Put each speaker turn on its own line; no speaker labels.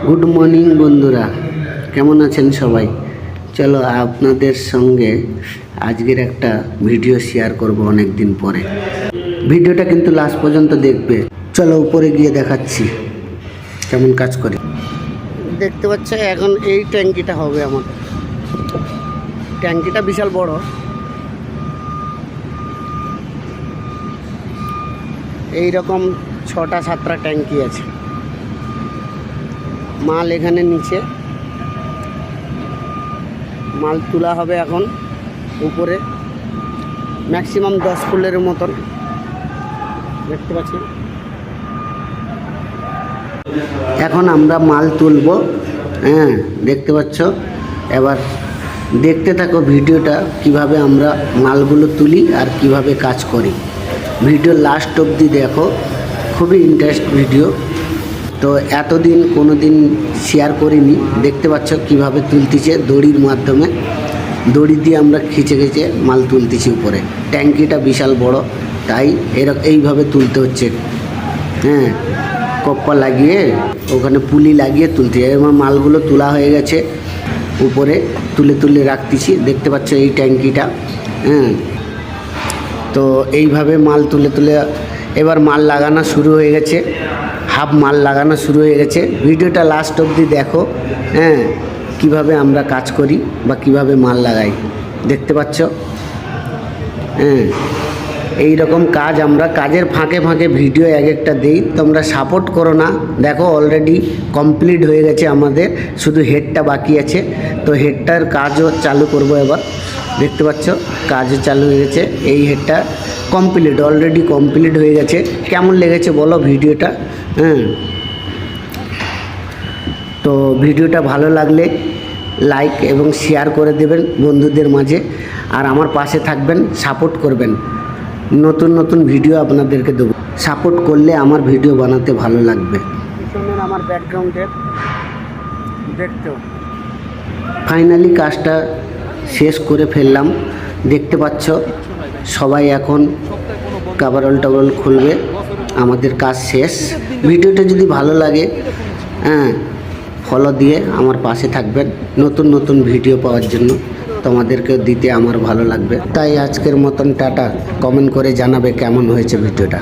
Good morning বন্ধুরা, কেমন আছেন সবাই? চলো আপনাদের সঙ্গে আজকের একটা ভিডিও শেয়ার করব অনেক দিন পরে। ভিডিওটা কিন্তু লাস্ট পর্যন্ত দেখবে। চলো উপরে গিয়ে দেখাচ্ছি কেমন কাজ করি। দেখতে পাচ্ছ এখন এই ট্যাঙ্কিটা হবে আমার। ট্যাঙ্কিটা বিশাল বড়। এই রকম 6টা-7টা ট্যাঙ্কি আছে। মাল এখানে নিচে মাল তোলা হবে এখন উপরে, ম্যাক্সিমাম 10 ফুলের মতন দেখতে পাচ্ছি। এখন আমরা মাল তুলব, দেখতে পাচ্ছ। এবার দেখতে থাকো ভিডিওটা, কিভাবে আমরা মালগুলো তুলি আর কিভাবে কাজ করি। ভিডিও লাস্ট অবধি দেখো, খুবই ইন্টারেস্ট ভিডিও। তো এতদিন কোনো দিন শেয়ার করিনি। দেখতে পাচ্ছ কিভাবে তুলতেছে, দড়ির মাধ্যমে। দড়ি দিয়ে আমরা খিচে খিচে মাল তুলতেছি উপরে। ট্যাঙ্কিটা বিশাল বড়, তাই এইভাবে তুলতে হচ্ছে। কপ্পা লাগিয়ে ওখানে পুলি লাগিয়ে তুলতে। এবার মালগুলো তোলা হয়ে গেছে, উপরে তুলে তুলে রাখতেছি। দেখতে পাচ্ছ এই ট্যাঙ্কিটা। তো এইভাবে মাল তুলে তুলে এবার মাল লাগানো শুরু হয়ে গেছে। হাফ মাল লাগানো শুরু হয়ে গেছে। ভিডিওটা লাস্ট অবধি দেখো, কিভাবে আমরা কাজ করি বা কিভাবে মাল লাগাই। দেখতে পাচ্ছ, এই রকম কাজ আমরা কাজের ফাঁকে ফাঁকে ভিডিও এক একটা দেই। তোমরা সাপোর্ট করো না। দেখো অলরেডি কমপ্লিট হয়ে গেছে আমাদের, শুধু হেডটা বাকি আছে। তো হেডটার কাজও চালু করব এবার। দেখতে পাচ্ছ কাজও চালু হয়ে গেছে। এই হেডটা কমপ্লিট, অলরেডি কমপ্লিট হয়ে গেছে। কেমন লেগেছে বলো ভিডিওটা? তো ভিডিওটা ভালো লাগলে লাইক এবং শেয়ার করে দেবেন বন্ধুদের মাঝে। আর আমার পাশে থাকবেন, সাপোর্ট করবেন। নতুন নতুন ভিডিও আপনাদেরকে দেবো। সাপোর্ট করলে আমার ভিডিও বানাতে ভালো লাগবে। পিছনের আমার ব্যাকগ্রাউন্ডের দেখতেও ফাইনালি কাজটা শেষ করে ফেললাম। দেখতে পাচ্ছ সবাই এখন কাভারল টাভারল খুলবে। আমাদের কাজ শেষ। ভিডিওটা যদি ভালো লাগে ফলো দিয়ে আমার পাশে থাকবেন। নতুন নতুন ভিডিও পাওয়ার জন্য তোমাদেরকে দিতে আমার ভালো লাগবে। তাই আজকের মতন টাটা। কমেন্ট করে জানাবে কেমন হয়েছে ভিডিওটা।